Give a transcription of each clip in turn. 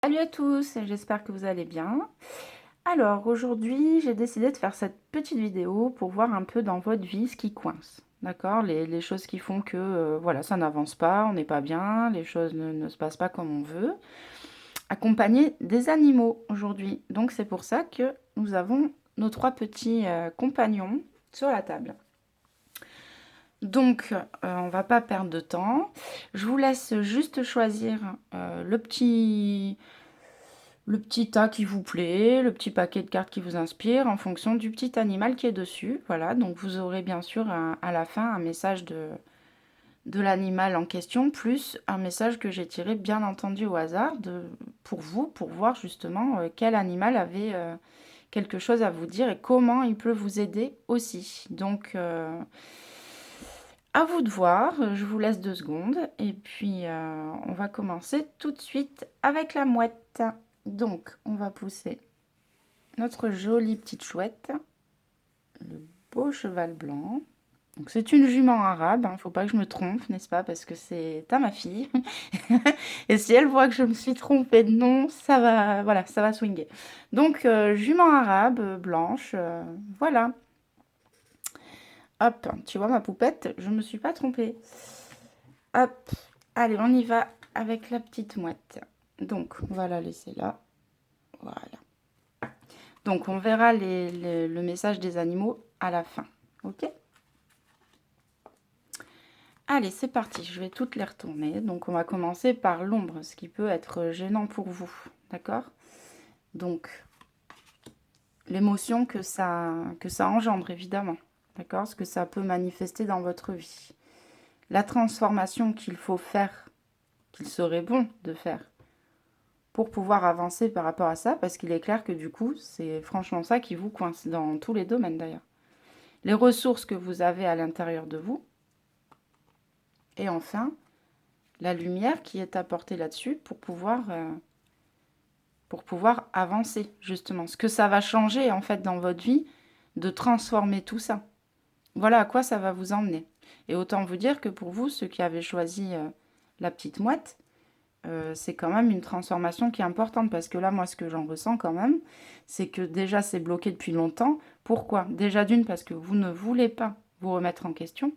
Salut à tous, j'espère que vous allez bien. Alors aujourd'hui, j'ai décidé de faire cette petite vidéo pour voir un peu dans votre vie ce qui coince. D'accord? Les choses qui font que voilà, ça n'avance pas, on n'est pas bien, les choses ne se passent pas comme on veut. Accompagner des animaux aujourd'hui. Donc c'est pour ça que nous avons nos trois petits compagnons sur la table. Donc, on va pas perdre de temps. Je vous laisse juste choisir le petit tas qui vous plaît, le petit paquet de cartes qui vous inspire en fonction du petit animal qui est dessus. Voilà, donc vous aurez bien sûr à la fin un message de l'animal en question, plus un message que j'ai tiré bien entendu au hasard pour vous, pour voir justement quel animal avait quelque chose à vous dire et comment il peut vous aider aussi. Donc, à vous de voir, je vous laisse 2 secondes et puis on va commencer tout de suite avec la mouette. Donc, on va pousser notre jolie petite chouette, le beau cheval blanc. Donc, c'est une jument arabe, hein, faut pas que je me trompe, n'est-ce pas? Parce que c'est à ma fille. Et si elle voit que je me suis trompée de nom, ça va, voilà, ça va swinguer. Donc, jument arabe, blanche, voilà. Hop, tu vois ma poupette, je me suis pas trompée. Hop, allez, on y va avec la petite mouette. Donc, on va la laisser là. Voilà. Donc, on verra le message des animaux à la fin. Ok? Allez, c'est parti. Je vais toutes les retourner. Donc, on va commencer par l'ombre, ce qui peut être gênant pour vous. D'accord? Donc, l'émotion que ça engendre, évidemment. D'accord? Ce que ça peut manifester dans votre vie. La transformation qu'il faut faire, qu'il serait bon de faire pour pouvoir avancer par rapport à ça, parce qu'il est clair que du coup, c'est franchement ça qui vous coince dans tous les domaines d'ailleurs. Les ressources que vous avez à l'intérieur de vous, et enfin, la lumière qui est apportée là-dessus pour pouvoir avancer, justement. Ce que ça va changer, en fait, dans votre vie, de transformer tout ça. Voilà à quoi ça va vous emmener. Et autant vous dire que pour vous, ceux qui avaient choisi la petite mouette, c'est quand même une transformation qui est importante parce que là, moi, ce que j'en ressens quand même, c'est que déjà, c'est bloqué depuis longtemps. Pourquoi? Déjà d'une, parce que vous ne voulez pas vous remettre en question.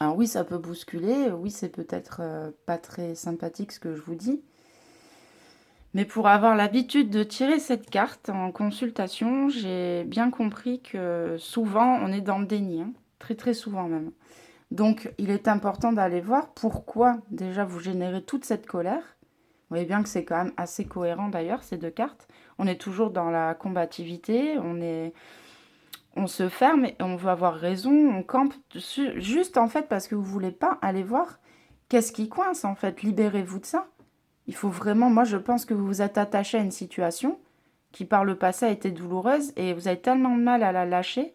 Alors oui, ça peut bousculer, oui, c'est peut-être pas très sympathique ce que je vous dis, mais pour avoir l'habitude de tirer cette carte en consultation, j'ai bien compris que souvent, on est dans le déni, hein, très très souvent même. Donc, il est important d'aller voir pourquoi déjà vous générez toute cette colère. Vous voyez bien que c'est quand même assez cohérent d'ailleurs, ces deux cartes. On est toujours dans la combativité, on se ferme et on veut avoir raison, on campe juste en fait parce que vous voulez pas aller voir qu'est-ce qui coince en fait. Libérez-vous de ça. Il faut vraiment, moi je pense que vous vous êtes attaché à une situation qui par le passé a été douloureuse et vous avez tellement de mal à la lâcher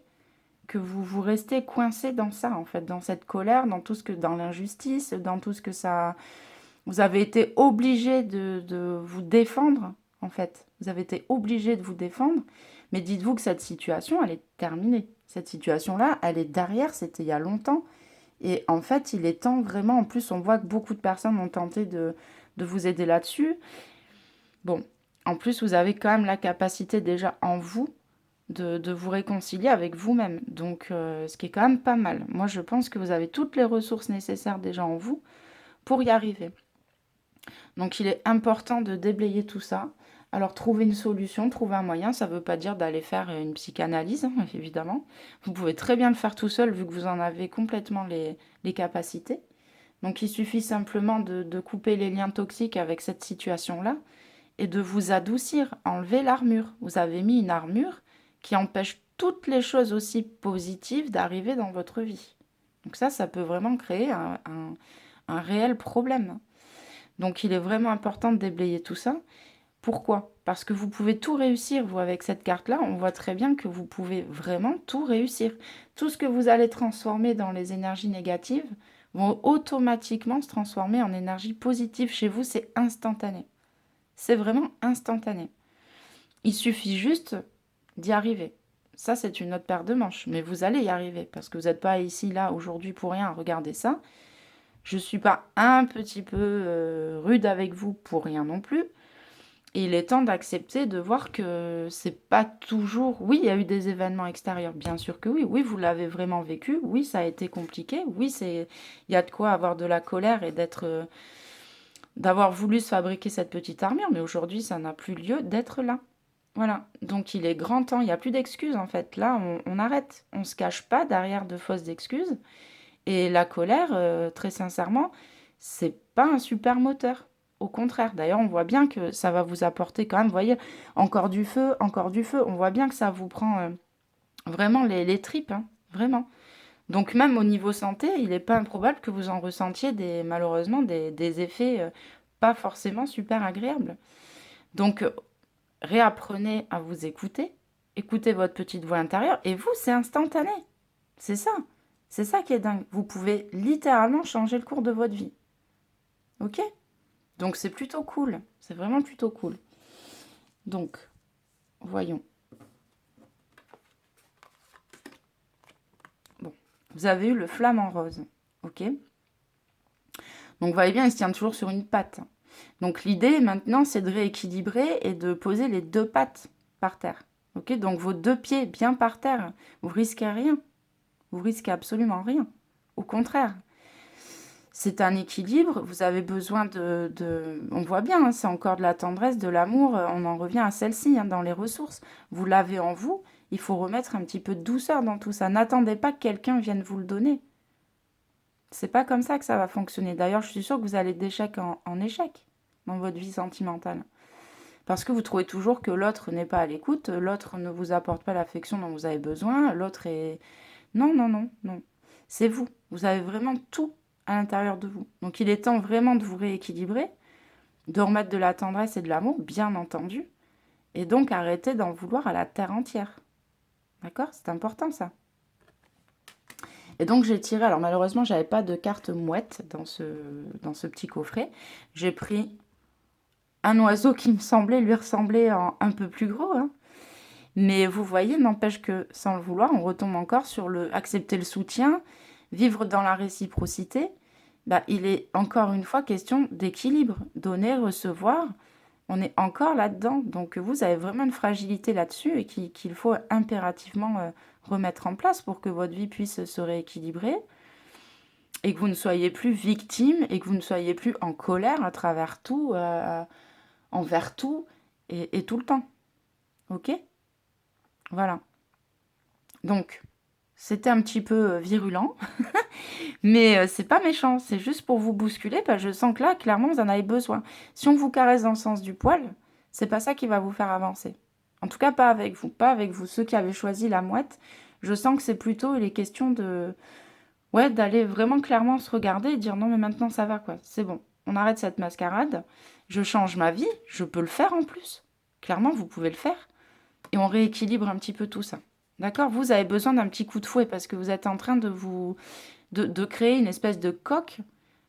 que vous restez coincé dans ça en fait, dans cette colère, dans tout ce que, dans l'injustice, dans tout ce que ça, vous avez été obligé de vous défendre en fait. Vous avez été obligé de vous défendre, mais dites-vous que cette situation, elle est terminée. Cette situation-là, elle est derrière, c'était il y a longtemps. Et en fait, il est temps vraiment, en plus, on voit que beaucoup de personnes ont tenté de vous aider là-dessus. Bon, en plus, vous avez quand même la capacité déjà en vous de vous réconcilier avec vous-même. Donc, ce qui est quand même pas mal. Moi, je pense que vous avez toutes les ressources nécessaires déjà en vous pour y arriver. Donc, il est important de déblayer tout ça. Alors, trouver une solution, trouver un moyen, ça ne veut pas dire d'aller faire une psychanalyse, hein, évidemment. Vous pouvez très bien le faire tout seul, vu que vous en avez complètement les capacités. Donc, il suffit simplement de couper les liens toxiques avec cette situation-là et de vous adoucir, enlever l'armure. Vous avez mis une armure qui empêche toutes les choses aussi positives d'arriver dans votre vie. Donc ça peut vraiment créer un réel problème. Donc il est vraiment important de déblayer tout ça. Pourquoi? Parce que vous pouvez tout réussir, vous, avec cette carte-là, on voit très bien que vous pouvez vraiment tout réussir. Tout ce que vous allez transformer dans les énergies négatives vont automatiquement se transformer en énergie positive chez vous, c'est instantané. C'est vraiment instantané. Il suffit juste d'y arriver. Ça, c'est une autre paire de manches, mais vous allez y arriver, parce que vous n'êtes pas ici, là, aujourd'hui, pour rien à regarder ça. Je ne suis pas un petit peu rude avec vous pour rien non plus. Et il est temps d'accepter de voir que c'est pas toujours... Oui, il y a eu des événements extérieurs, bien sûr que oui. Oui, vous l'avez vraiment vécu. Oui, ça a été compliqué. Oui, il y a de quoi avoir de la colère et d'avoir voulu se fabriquer cette petite armure. Mais aujourd'hui, ça n'a plus lieu d'être là. Voilà. Donc il est grand temps. Il n'y a plus d'excuses en fait. Là, on arrête. On se cache pas derrière de fausses excuses. Et la colère, très sincèrement, c'est pas un super moteur. Au contraire, d'ailleurs, on voit bien que ça va vous apporter quand même, vous voyez, encore du feu, encore du feu. On voit bien que ça vous prend vraiment les tripes, hein, vraiment. Donc même au niveau santé, il n'est pas improbable que vous en ressentiez malheureusement des effets pas forcément super agréables. Donc réapprenez à vous écouter, écoutez votre petite voix intérieure, et vous, c'est instantané. C'est ça. C'est ça qui est dingue. Vous pouvez littéralement changer le cours de votre vie. Ok? Donc c'est plutôt cool. C'est vraiment plutôt cool. Donc, voyons. Bon, vous avez eu le flamant rose. Ok? Donc vous voyez bien, il se tient toujours sur une patte. Donc l'idée maintenant, c'est de rééquilibrer et de poser les deux pattes par terre. Ok? Donc vos deux pieds bien par terre. Vous risquez rien. Vous risquez absolument rien. Au contraire. C'est un équilibre, vous avez besoin on voit bien, hein, c'est encore de la tendresse, de l'amour, on en revient à celle-ci, hein, dans les ressources. Vous l'avez en vous, il faut remettre un petit peu de douceur dans tout ça. N'attendez pas que quelqu'un vienne vous le donner. C'est pas comme ça que ça va fonctionner. D'ailleurs, je suis sûre que vous allez d'échec en échec dans votre vie sentimentale. Parce que vous trouvez toujours que l'autre n'est pas à l'écoute, l'autre ne vous apporte pas l'affection dont vous avez besoin, l'autre est... Non, non, non, non. C'est vous. Vous avez vraiment tout à l'intérieur de vous. Donc il est temps vraiment de vous rééquilibrer, de remettre de la tendresse et de l'amour, bien entendu, et donc arrêter d'en vouloir à la terre entière. D'accord? C'est important ça. Et donc j'ai tiré, alors malheureusement j'avais pas de carte mouette dans ce petit coffret. J'ai pris un oiseau qui me semblait lui ressembler en un peu plus gros, hein. Mais vous voyez, n'empêche que sans le vouloir, on retombe encore sur accepter le soutien, vivre dans la réciprocité. Bah, il est encore une fois question d'équilibre, donner, recevoir. On est encore là-dedans. Donc vous avez vraiment une fragilité là-dessus et qu'il faut impérativement remettre en place pour que votre vie puisse se rééquilibrer et que vous ne soyez plus victime et que vous ne soyez plus en colère à travers tout, envers tout et tout le temps. Ok? Voilà. Donc, c'était un petit peu virulent, mais c'est pas méchant, c'est juste pour vous bousculer, parce que je sens que là, clairement, vous en avez besoin. Si on vous caresse dans le sens du poil, c'est pas ça qui va vous faire avancer. En tout cas, pas avec vous, pas avec vous. Ceux qui avaient choisi la mouette, je sens que c'est plutôt les questions ouais, d'aller vraiment clairement se regarder et dire non, mais maintenant ça va, quoi. C'est bon, on arrête cette mascarade, je change ma vie, je peux le faire en plus. Clairement, vous pouvez le faire. Et on rééquilibre un petit peu tout ça. D'accord? Vous avez besoin d'un petit coup de fouet parce que vous êtes en train de créer une espèce de coque,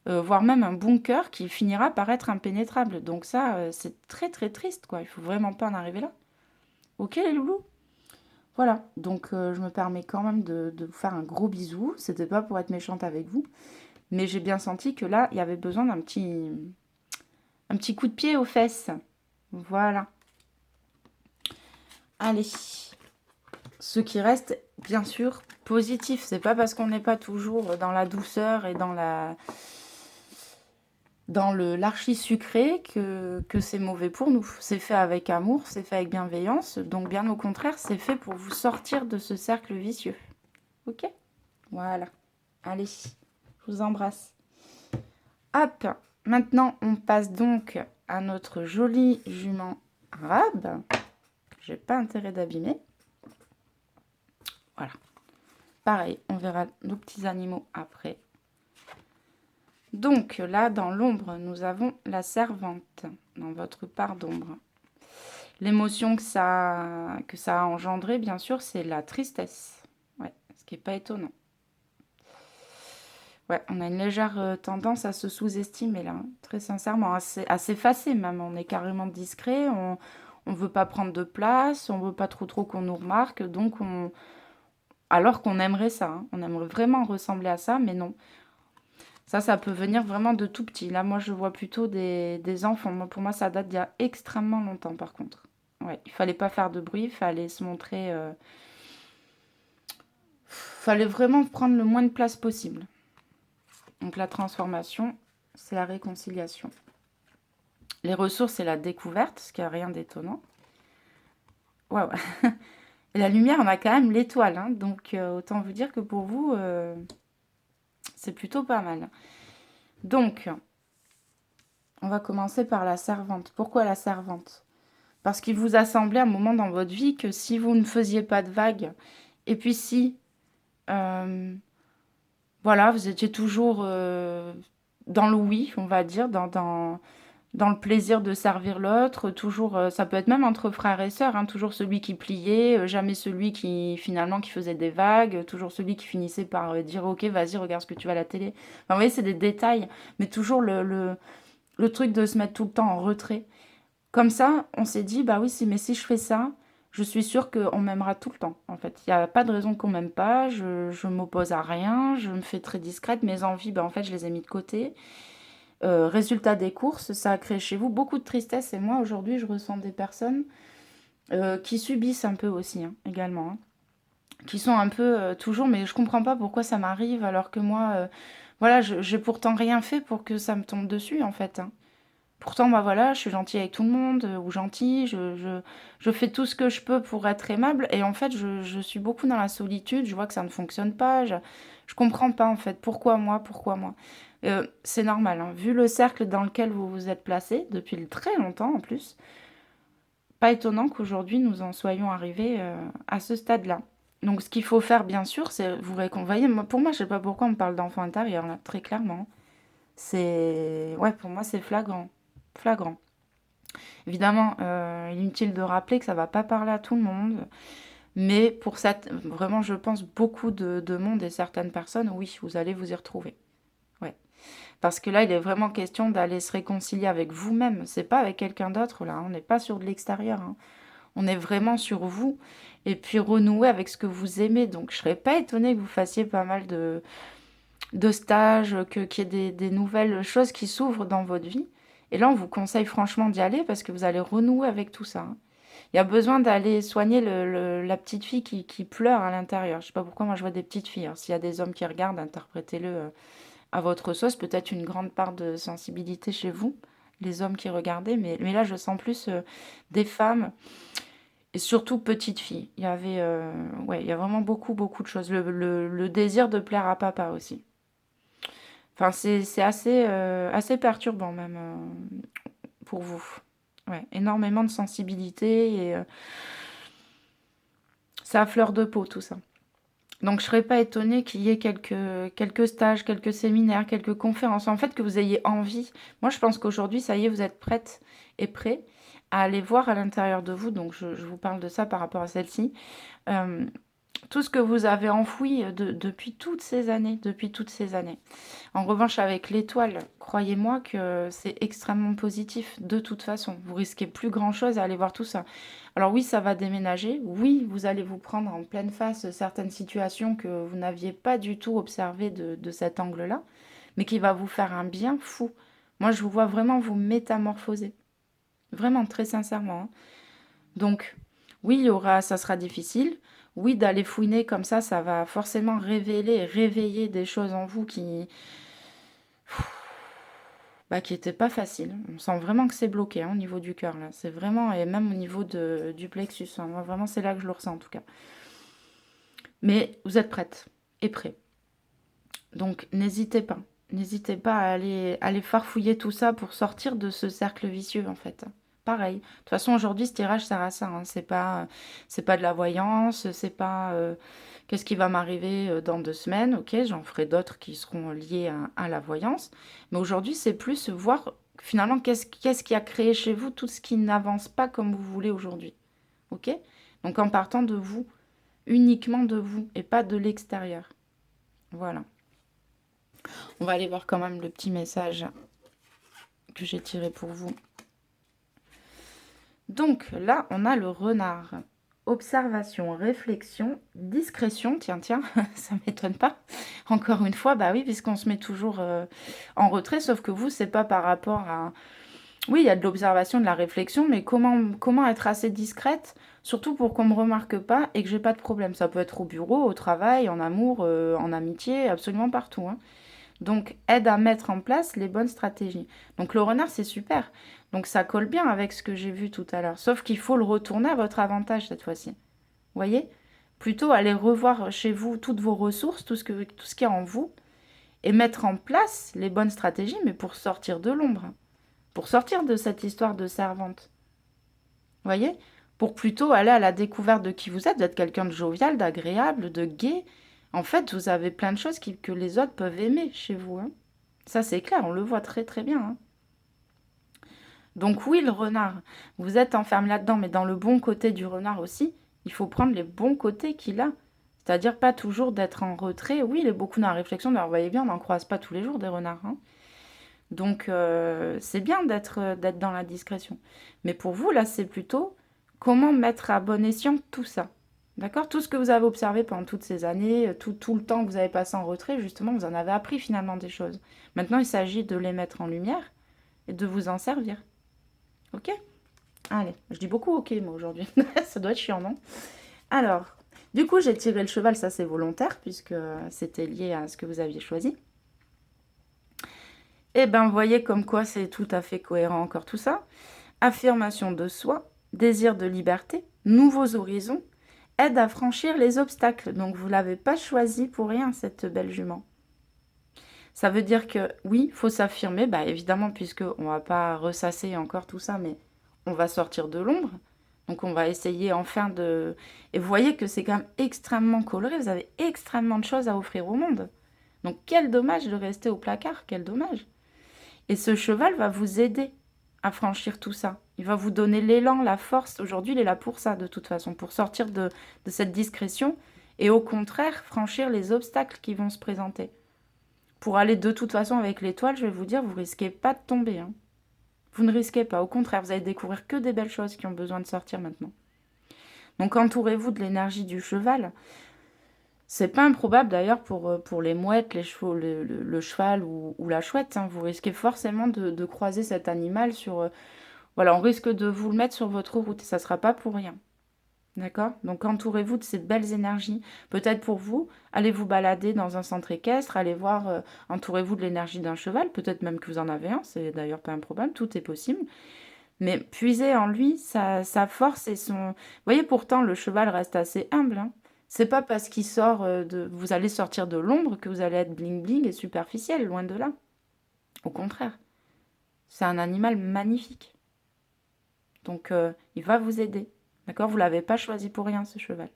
voire même un bunker qui finira par être impénétrable. Donc ça, c'est très très triste, quoi. Il faut vraiment pas en arriver là. Ok les loulous? Voilà. Donc je me permets quand même de vous faire un gros bisou. C'était pas pour être méchante avec vous, mais j'ai bien senti que là, il y avait besoin d'un petit coup de pied aux fesses. Voilà. Allez. Ce qui reste, bien sûr, positif. C'est pas parce qu'on n'est pas toujours dans la douceur et dans l'archi sucré que c'est mauvais pour nous. C'est fait avec amour, c'est fait avec bienveillance. Donc, bien au contraire, c'est fait pour vous sortir de ce cercle vicieux. Ok? Voilà. Allez, je vous embrasse. Hop! Maintenant, on passe donc à notre jolie jument arabe. J'ai pas intérêt d'abîmer. Voilà. Pareil, on verra nos petits animaux après. Donc là, dans l'ombre, nous avons la servante, dans votre part d'ombre. L'émotion que ça a engendré, bien sûr, c'est la tristesse. Ouais, ce qui n'est pas étonnant. Ouais, on a une légère tendance à se sous-estimer là, hein, très sincèrement, à s'effacer même. On est carrément discret, on ne veut pas prendre de place, on ne veut pas trop qu'on nous remarque, donc alors qu'on aimerait ça, hein, on aimerait vraiment ressembler à ça, mais non. Ça peut venir vraiment de tout petit. Là, moi, je vois plutôt des enfants. Moi, pour moi, ça date d'il y a extrêmement longtemps, par contre. Ouais, il fallait pas faire de bruit, il fallait se montrer... fallait vraiment prendre le moins de place possible. Donc la transformation, c'est la réconciliation. Les ressources, c'est la découverte, ce qui n'a rien d'étonnant. Waouh. Et la lumière, on a quand même l'étoile. Hein, donc autant vous dire que pour vous, c'est plutôt pas mal. Donc, on va commencer par la servante. Pourquoi la servante? Parce qu'il vous a semblé un moment dans votre vie que si vous ne faisiez pas de vagues, et puis si, voilà, vous étiez toujours dans le oui, on va dire, dans le plaisir de servir l'autre, toujours, ça peut être même entre frères et sœurs, hein, toujours celui qui pliait, jamais celui qui finalement qui faisait des vagues, toujours celui qui finissait par dire ok, vas-y, regarde ce que tu vas à la télé. Enfin, vous voyez, c'est des détails, mais toujours le truc de se mettre tout le temps en retrait. Comme ça, on s'est dit, bah oui, mais si je fais ça, je suis sûre qu'on m'aimera tout le temps. En fait, il n'y a pas de raison qu'on m'aime pas, je m'oppose à rien, je me fais très discrète, mes envies, bah en fait, je les ai mis de côté. Résultat des courses, ça a créé chez vous beaucoup de tristesse. Et moi, aujourd'hui, je ressens des personnes qui subissent un peu aussi, hein, également. Hein, qui sont un peu toujours, mais je comprends pas pourquoi ça m'arrive alors que moi, voilà, j'ai pourtant rien fait pour que ça me tombe dessus, en fait. Hein. Pourtant, bah voilà, je suis gentille avec tout le monde, ou gentille, je fais tout ce que je peux pour être aimable. Et en fait, je suis beaucoup dans la solitude, je vois que ça ne fonctionne pas, je comprends pas, en fait, pourquoi moi, pourquoi moi. C'est normal, hein. Vu le cercle dans lequel vous vous êtes placé, depuis très longtemps en plus, pas étonnant qu'aujourd'hui nous en soyons arrivés à ce stade-là. Donc ce qu'il faut faire, bien sûr, c'est vous réconvoyer. Pour moi, je sais pas pourquoi on me parle d'enfant intérieur, là, très clairement. C'est... Ouais, pour moi, c'est flagrant. Flagrant. Évidemment, inutile de rappeler que ça va pas parler à tout le monde. Mais pour cette... Vraiment, je pense, beaucoup de monde et certaines personnes, oui, vous allez vous y retrouver. Ouais. Parce que là, il est vraiment question d'aller se réconcilier avec vous-même. C'est pas avec quelqu'un d'autre, là. On n'est pas sur de l'extérieur. Hein. On est vraiment sur vous. Et puis renouer avec ce que vous aimez. Donc, je serais pas étonnée que vous fassiez pas mal de stages, qu'il y ait des nouvelles choses qui s'ouvrent dans votre vie. Et là, on vous conseille franchement d'y aller parce que vous allez renouer avec tout ça. Hein. Il y a besoin d'aller soigner la petite fille qui pleure à l'intérieur. Je sais pas pourquoi moi je vois des petites filles. Alors, s'il y a des hommes qui regardent, interprétez-le à votre sauce. Peut-être une grande part de sensibilité chez vous, les hommes qui regardez. Mais là, je sens plus des femmes et surtout petites filles. Il y avait, ouais, il y a vraiment beaucoup, beaucoup de choses. Le désir de plaire à papa aussi. Enfin, c'est assez, assez perturbant même pour vous. Ouais, énormément de sensibilité et c'est à fleur de peau tout ça. Donc je serais pas étonnée qu'il y ait quelques stages, quelques séminaires, quelques conférences. En fait, que vous ayez envie. Moi, je pense qu'aujourd'hui, ça y est, vous êtes prête et prêt à aller voir à l'intérieur de vous. Donc je vous parle de ça par rapport à celle-ci. Euh, tout ce que vous avez enfoui depuis toutes ces années, depuis toutes ces années. En revanche, avec l'étoile, croyez-moi que c'est extrêmement positif de toute façon. Vous risquez plus grand-chose à aller voir tout ça. Alors oui, ça va déménager. Oui, vous allez vous prendre en pleine face certaines situations que vous n'aviez pas du tout observées de cet angle-là, mais qui va vous faire un bien fou. Moi, je vous vois vraiment vous métamorphoser. Vraiment, très sincèrement. Hein. Donc, oui, ça sera difficile. Oui, d'aller fouiner comme ça va forcément révéler et réveiller des choses en vous qui n'étaient pas faciles. On sent vraiment que c'est bloqué hein, au niveau du cœur, là. C'est vraiment, et même au niveau du plexus. Hein. Moi, vraiment, c'est là que je le ressens, en tout cas. Mais vous êtes prête et prêt. Donc, n'hésitez pas. N'hésitez pas à aller farfouiller tout ça pour sortir de ce cercle vicieux, en fait. Pareil. De toute façon, aujourd'hui, ce tirage sert à ça. Hein. C'est pas de la voyance, c'est pas qu'est-ce qui va m'arriver dans 2 semaines. Ok, j'en ferai d'autres qui seront liés à la voyance. Mais aujourd'hui, c'est plus voir finalement qu'est-ce qui a créé chez vous tout ce qui n'avance pas comme vous voulez aujourd'hui. Ok? Donc en partant de vous, uniquement de vous et pas de l'extérieur. Voilà. On va aller voir quand même le petit message que j'ai tiré pour vous. Donc là, on a le renard. observation, réflexion, discrétion, tiens, tiens, ça m'étonne pas. Encore une fois, bah oui, puisqu'on se met toujours en retrait, sauf que vous, c'est pas par rapport à... Oui, il y a de l'observation, de la réflexion, mais comment être assez discrète, surtout pour qu'on me remarque pas et que j'ai pas de problème. Ça peut être au bureau, au travail, en amour, en amitié, absolument partout, hein. Donc, aide à mettre en place les bonnes stratégies. Donc, le renard, c'est super. Donc, ça colle bien avec ce que j'ai vu tout à l'heure. Sauf qu'il faut le retourner à votre avantage cette fois-ci. Vous voyez? Plutôt aller revoir chez vous toutes vos ressources, tout ce qu'il y a en vous, et mettre en place les bonnes stratégies, mais pour sortir de l'ombre. Pour sortir de cette histoire de servante. Vous voyez? Pour plutôt aller à la découverte de qui vous êtes. Vous êtes quelqu'un de jovial, d'agréable, de gai. En fait, vous avez plein de choses que les autres peuvent aimer chez vous, hein. Ça, c'est clair, on le voit très très bien, hein. Donc oui, le renard, vous êtes enfermé là-dedans, mais dans le bon côté du renard aussi, il faut prendre les bons côtés qu'il a. C'est-à-dire pas toujours d'être en retrait. Oui, il est beaucoup dans la réflexion, d'ailleurs, vous voyez bien, on n'en croise pas tous les jours des renards, hein. Donc c'est bien d'être dans la discrétion. Mais pour vous, là, c'est plutôt comment mettre à bon escient tout ça. D'accord? Tout ce que vous avez observé pendant toutes ces années, tout le temps que vous avez passé en retrait, justement, vous en avez appris finalement des choses. Maintenant, il s'agit de les mettre en lumière et de vous en servir. Ok? Allez, je dis beaucoup ok, moi, aujourd'hui. Ça doit être chiant, non? Alors, du coup, j'ai tiré le cheval, ça c'est volontaire, puisque c'était lié à ce que vous aviez choisi. Eh ben, vous voyez comme quoi c'est tout à fait cohérent encore tout ça. Affirmation de soi, désir de liberté, nouveaux horizons, aide à franchir les obstacles. Donc vous ne l'avez pas choisi pour rien, cette belle jument. Ça veut dire que oui, il faut s'affirmer, bah évidemment, puisqu'on ne va pas ressasser encore tout ça, mais on va sortir de l'ombre. Donc on va essayer enfin de... Et vous voyez que c'est quand même extrêmement coloré, vous avez extrêmement de choses à offrir au monde. Donc quel dommage de rester au placard, quel dommage. Et ce cheval va vous aider à franchir tout ça. Il va vous donner l'élan, la force. Aujourd'hui, il est là pour ça, de toute façon, pour sortir de cette discrétion et au contraire, franchir les obstacles qui vont se présenter. Pour aller de toute façon avec l'étoile, je vais vous dire, vous risquez pas de tomber, hein. Vous ne risquez pas. Au contraire, vous allez découvrir que des belles choses qui ont besoin de sortir maintenant. Donc entourez-vous de l'énergie du cheval. C'est pas improbable d'ailleurs pour les mouettes, les chevaux, le cheval ou la chouette, hein. Vous risquez forcément de croiser cet animal sur... voilà, on risque de vous le mettre sur votre route et ça sera pas pour rien. D'accord? Donc entourez-vous de ces belles énergies. Peut-être pour vous, allez vous balader dans un centre équestre, allez voir, entourez-vous de l'énergie d'un cheval, peut-être même que vous en avez un, c'est d'ailleurs pas improbable, tout est possible. Mais puisez en lui sa force et son... Vous voyez, pourtant, le cheval reste assez humble, hein. C'est pas parce qu'il sort de... Vous allez sortir de l'ombre que vous allez être bling-bling et superficiel, loin de là. Au contraire. C'est un animal magnifique. Donc, il va vous aider. D'accord? Vous l'avez pas choisi pour rien, ce cheval.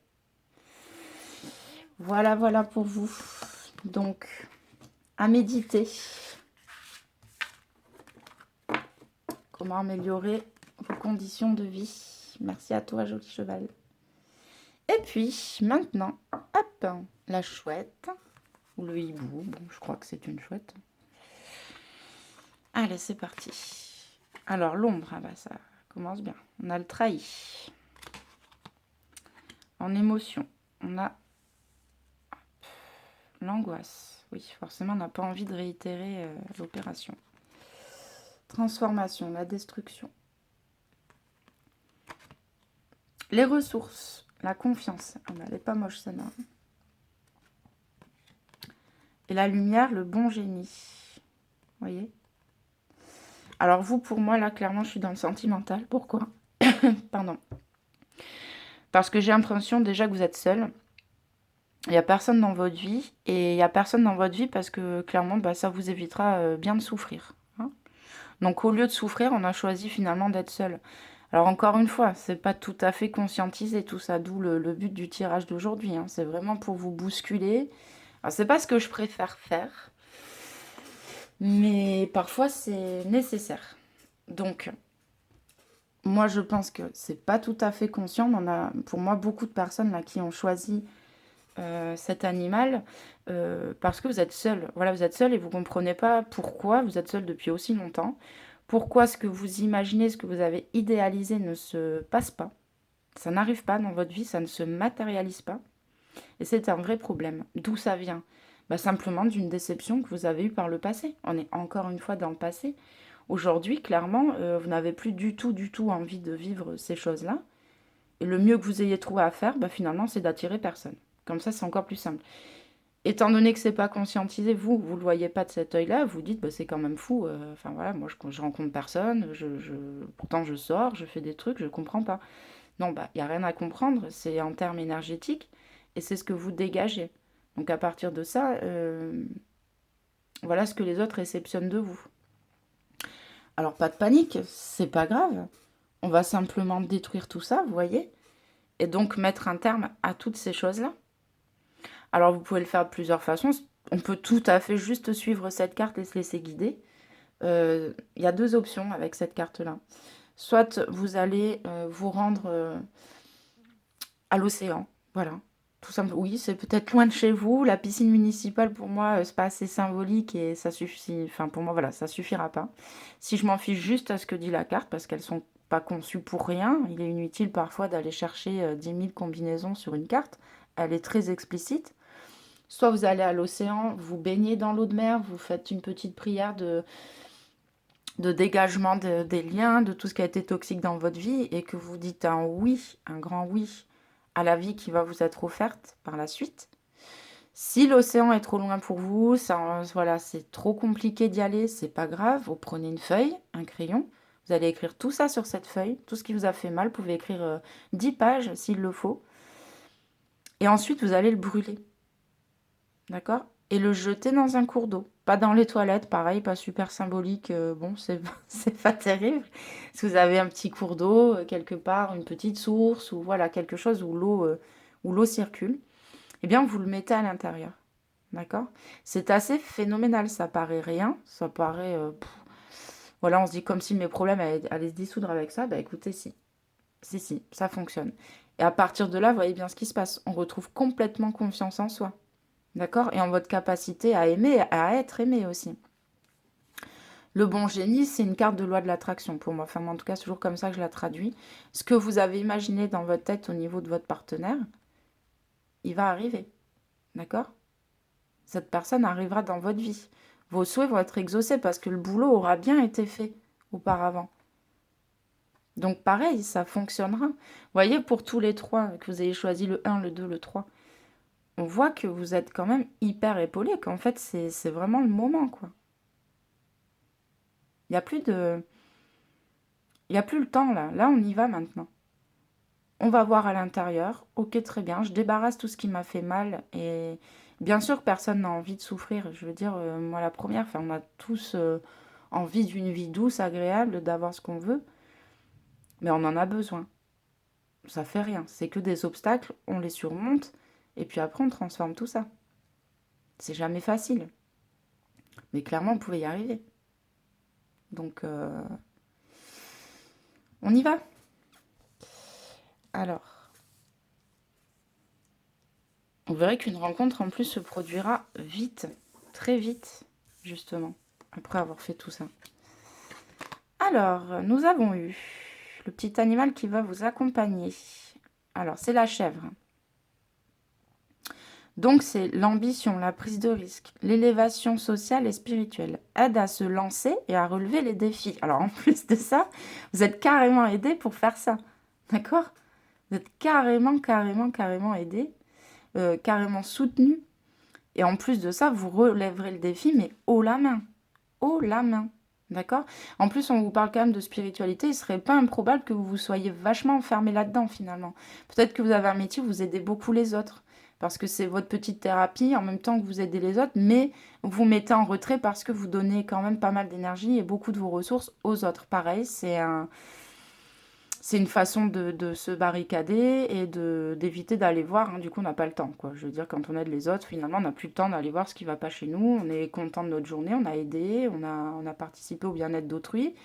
Voilà, voilà pour vous. Donc, à méditer. Comment améliorer vos conditions de vie. Merci à toi, joli cheval. Et puis, maintenant, hop, la chouette, ou le hibou, bon, je crois que c'est une chouette. Allez, c'est parti. Alors, l'ombre, ah bah, ça commence bien. On a le trahi. En émotion, on a l'angoisse. Oui, forcément, on n'a pas envie de réitérer l'opération. Transformation, la destruction. Les ressources, la confiance. Ah bah, elle n'est pas moche, celle-là. Et la lumière, le bon génie. Vous voyez? Alors vous, pour moi, là, clairement, je suis dans le sentimental. Pourquoi? Pardon. Parce que j'ai l'impression déjà que vous êtes seul. Il n'y a personne dans votre vie. Et il n'y a personne dans votre vie parce que, clairement, bah, ça vous évitera bien de souffrir, hein. Donc, au lieu de souffrir, on a choisi finalement d'être seul. Alors, encore une fois, c'est pas tout à fait conscientisé tout ça, d'où le but du tirage d'aujourd'hui, hein. C'est vraiment pour vous bousculer. Alors, c'est pas ce que je préfère faire. Mais parfois, c'est nécessaire. Donc, moi, je pense que c'est pas tout à fait conscient. On a, pour moi, beaucoup de personnes là qui ont choisi cet animal parce que vous êtes seul. Voilà, vous êtes seul et vous comprenez pas pourquoi vous êtes seul depuis aussi longtemps. Pourquoi ce que vous imaginez, ce que vous avez idéalisé ne se passe pas. Ça n'arrive pas dans votre vie, ça ne se matérialise pas. Et c'est un vrai problème. D'où ça vient? Bah, simplement d'une déception que vous avez eue par le passé. On est encore une fois dans le passé. Aujourd'hui, clairement, vous n'avez plus du tout envie de vivre ces choses-là. Et le mieux que vous ayez trouvé à faire, bah, finalement, c'est d'attirer personne. Comme ça, c'est encore plus simple. Étant donné que c'est pas conscientisé, vous le voyez pas de cet œil-là, vous dites, bah, c'est quand même fou. Enfin voilà, moi, je rencontre personne. Pourtant, je sors, je fais des trucs, je comprends pas. Non, bah, il n'y a rien à comprendre. C'est en termes énergétiques. Et c'est ce que vous dégagez. Donc à partir de ça, voilà ce que les autres réceptionnent de vous. Alors pas de panique, c'est pas grave. On va simplement détruire tout ça, vous voyez, et donc mettre un terme à toutes ces choses-là. Alors vous pouvez le faire de plusieurs façons. On peut tout à fait juste suivre cette carte et se laisser guider. Il y a deux options avec cette carte-là. Soit vous allez vous rendre à l'océan, voilà. Tout simple. Oui, c'est peut-être loin de chez vous. La piscine municipale, pour moi, c'est pas assez symbolique et ça suffit. Enfin, pour moi, voilà, ça suffira pas. Si je m'en fiche juste à ce que dit la carte, parce qu'elles sont pas conçues pour rien, il est inutile parfois d'aller chercher 10 000 combinaisons sur une carte. Elle est très explicite. Soit vous allez à l'océan, vous baignez dans l'eau de mer, vous faites une petite prière de dégagement des liens, de tout ce qui a été toxique dans votre vie, et que vous dites un oui, un grand oui à la vie qui va vous être offerte par la suite. Si l'océan est trop loin pour vous, ça, voilà, c'est trop compliqué d'y aller, c'est pas grave, vous prenez une feuille, un crayon, vous allez écrire tout ça sur cette feuille, tout ce qui vous a fait mal, vous pouvez écrire 10 pages s'il le faut, et ensuite vous allez le brûler, d'accord? Et le jeter dans un cours d'eau. Pas dans les toilettes, pareil, pas super symbolique. Bon, c'est pas terrible. Si vous avez un petit cours d'eau, quelque part, une petite source, ou voilà, quelque chose où l'eau circule, eh bien, vous le mettez à l'intérieur. D'accord? C'est assez phénoménal. Ça paraît rien. Ça paraît... voilà, on se dit comme si mes problèmes allaient se dissoudre avec ça. Bah écoutez, si. Si, ça fonctionne. Et à partir de là, vous voyez bien ce qui se passe. On retrouve complètement confiance en soi. D'accord? Et en votre capacité à aimer, à être aimé aussi. Le bon génie, c'est une carte de loi de l'attraction pour moi. Enfin, en tout cas, c'est toujours comme ça que je la traduis. Ce que vous avez imaginé dans votre tête au niveau de votre partenaire, il va arriver. D'accord? Cette personne arrivera dans votre vie. Vos souhaits vont être exaucés parce que le boulot aura bien été fait auparavant. Donc pareil, ça fonctionnera. Vous voyez, pour tous les trois, que vous ayez choisi le 1, le 2, le 3, on voit que vous êtes quand même hyper épaulés, qu'en fait, c'est vraiment le moment, quoi. Il n'y a plus de... Il n'y a plus le temps, là. Là, on y va maintenant. On va voir à l'intérieur. Ok, très bien. Je débarrasse tout ce qui m'a fait mal. Et bien sûr que personne n'a envie de souffrir. Je veux dire, moi, la première, enfin, on a tous envie d'une vie douce, agréable, d'avoir ce qu'on veut. Mais on en a besoin. Ça fait rien. C'est que des obstacles. On les surmonte. Et puis après, on transforme tout ça. C'est jamais facile. Mais clairement, on pouvait y arriver. Donc, on y va. Alors, vous verrez qu'une rencontre en plus se produira vite, très vite, justement, après avoir fait tout ça. Alors, nous avons eu le petit animal qui va vous accompagner. Alors, c'est la chèvre. Donc, c'est l'ambition, la prise de risque, l'élévation sociale et spirituelle. Aide à se lancer et à relever les défis. Alors, en plus de ça, vous êtes carrément aidé pour faire ça. D'accord? Vous êtes carrément aidé. Carrément soutenu. Et en plus de ça, vous relèverez le défi, mais haut la main. Haut la main. D'accord? En plus, on vous parle quand même de spiritualité. Il serait pas improbable que vous soyez vachement enfermé là-dedans, finalement. Peut-être que vous avez un métier où vous aidez beaucoup les autres. Parce que c'est votre petite thérapie, en même temps que vous aidez les autres, mais vous mettez en retrait parce que vous donnez quand même pas mal d'énergie et beaucoup de vos ressources aux autres. Pareil, c'est une façon de se barricader et d'éviter d'aller voir. Hein. Du coup, on n'a pas le temps, quoi. Je veux dire, quand on aide les autres, finalement, on n'a plus le temps d'aller voir ce qui ne va pas chez nous. On est content de notre journée, on a aidé, on a participé au bien-être d'autrui.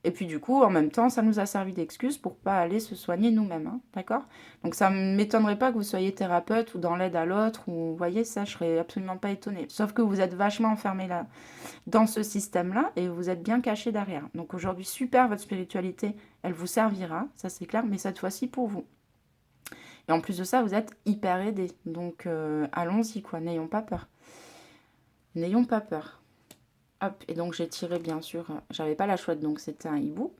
Et puis, du coup, en même temps, ça nous a servi d'excuse pour pas aller se soigner nous-mêmes. Hein, d'accord? Donc, ça ne m'étonnerait pas que vous soyez thérapeute ou dans l'aide à l'autre. Ou, vous voyez, ça, je serais absolument pas étonnée. Sauf que vous êtes vachement enfermé là, dans ce système-là et vous êtes bien caché derrière. Donc aujourd'hui, super, votre spiritualité, elle vous servira, ça c'est clair, mais cette fois-ci pour vous. Et en plus de ça, vous êtes hyper aidé. Donc, allons-y, quoi. N'ayons pas peur. N'ayons pas peur. Hop, et donc j'ai tiré, bien sûr, j'avais pas la chouette, donc c'était un hibou.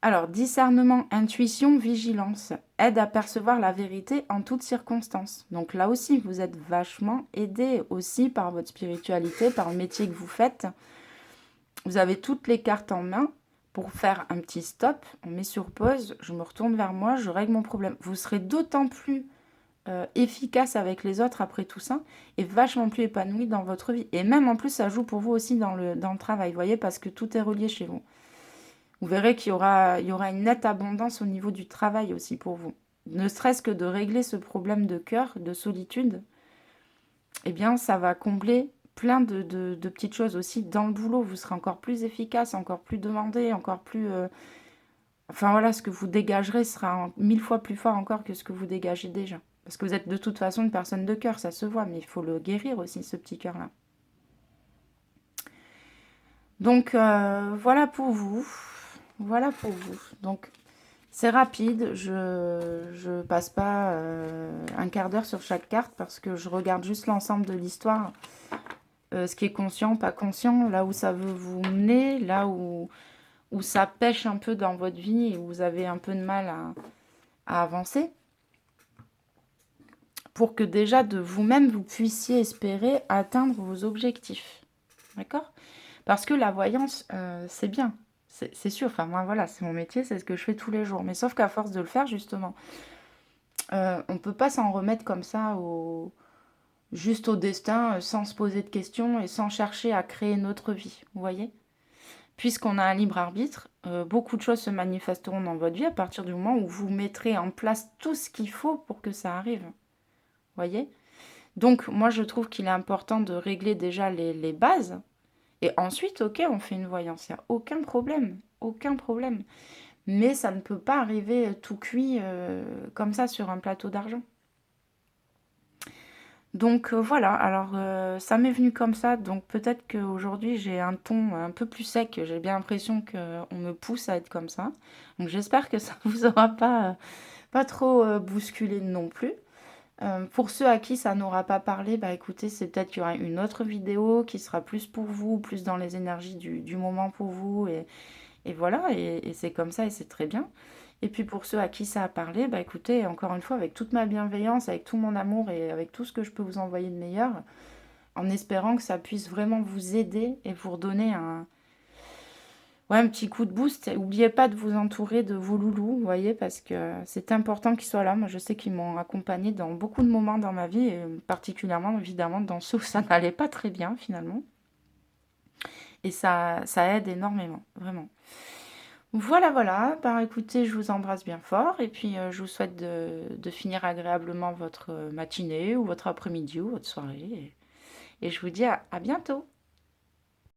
Alors, discernement, intuition, vigilance, aide à percevoir la vérité en toutes circonstances. Donc là aussi, vous êtes vachement aidé aussi par votre spiritualité, par le métier que vous faites. Vous avez toutes les cartes en main pour faire un petit stop. On met sur pause, je me retourne vers moi, je règle mon problème. Vous serez d'autant plus efficace avec les autres après tout ça et vachement plus épanoui dans votre vie. Et même en plus, ça joue pour vous aussi dans le travail, vous voyez, parce que tout est relié chez vous. Vous verrez qu'il y aura une nette abondance au niveau du travail aussi pour vous. Ne serait-ce que de régler ce problème de cœur, de solitude, eh bien, ça va combler plein de petites choses aussi dans le boulot. Vous serez encore plus efficace, encore plus demandé, encore plus... Enfin voilà, ce que vous dégagerez sera 1000 fois plus fort encore que ce que vous dégagez déjà. Parce que vous êtes de toute façon une personne de cœur, ça se voit, mais il faut le guérir aussi, ce petit cœur-là. Donc, voilà pour vous. Voilà pour vous. Donc, c'est rapide. Je passe pas un quart d'heure sur chaque carte parce que je regarde juste l'ensemble de l'histoire. Ce qui est conscient, pas conscient, là où ça veut vous mener, là où ça pêche un peu dans votre vie et où vous avez un peu de mal à avancer. Pour que déjà de vous-même, vous puissiez espérer atteindre vos objectifs. D'accord ? Parce que la voyance, c'est bien. C'est sûr, enfin moi voilà, c'est mon métier, c'est ce que je fais tous les jours. Mais sauf qu'à force de le faire, justement, on ne peut pas s'en remettre comme ça juste au destin, sans se poser de questions et sans chercher à créer notre vie, vous voyez ? Puisqu'on a un libre arbitre, beaucoup de choses se manifesteront dans votre vie à partir du moment où vous mettrez en place tout ce qu'il faut pour que ça arrive. Vous voyez ? Donc moi je trouve qu'il est important de régler déjà les bases. Et ensuite, ok, on fait une voyance, il n'y a aucun problème, aucun problème. Mais ça ne peut pas arriver tout cuit comme ça sur un plateau d'argent. Donc voilà, alors ça m'est venu comme ça, donc peut-être qu'aujourd'hui j'ai un ton un peu plus sec, j'ai bien l'impression qu'on me pousse à être comme ça. Donc j'espère que ça ne vous aura pas trop bousculé non plus. Pour ceux à qui ça n'aura pas parlé, bah écoutez, c'est peut-être qu'il y aura une autre vidéo qui sera plus pour vous, plus dans les énergies du moment pour vous. Et voilà, et c'est comme ça et c'est très bien. Et puis pour ceux à qui ça a parlé, bah écoutez, encore une fois, avec toute ma bienveillance, avec tout mon amour et avec tout ce que je peux vous envoyer de meilleur, en espérant que ça puisse vraiment vous aider et vous redonner un petit coup de boost. N'oubliez pas de vous entourer de vos loulous, vous voyez, parce que c'est important qu'ils soient là. Moi, je sais qu'ils m'ont accompagné dans beaucoup de moments dans ma vie, et particulièrement, évidemment, dans ceux où ça n'allait pas très bien, finalement. Et ça aide énormément, vraiment. Voilà, voilà. Bah, écoutez, je vous embrasse bien fort, et puis je vous souhaite de finir agréablement votre matinée, ou votre après-midi, ou votre soirée. Et je vous dis à bientôt.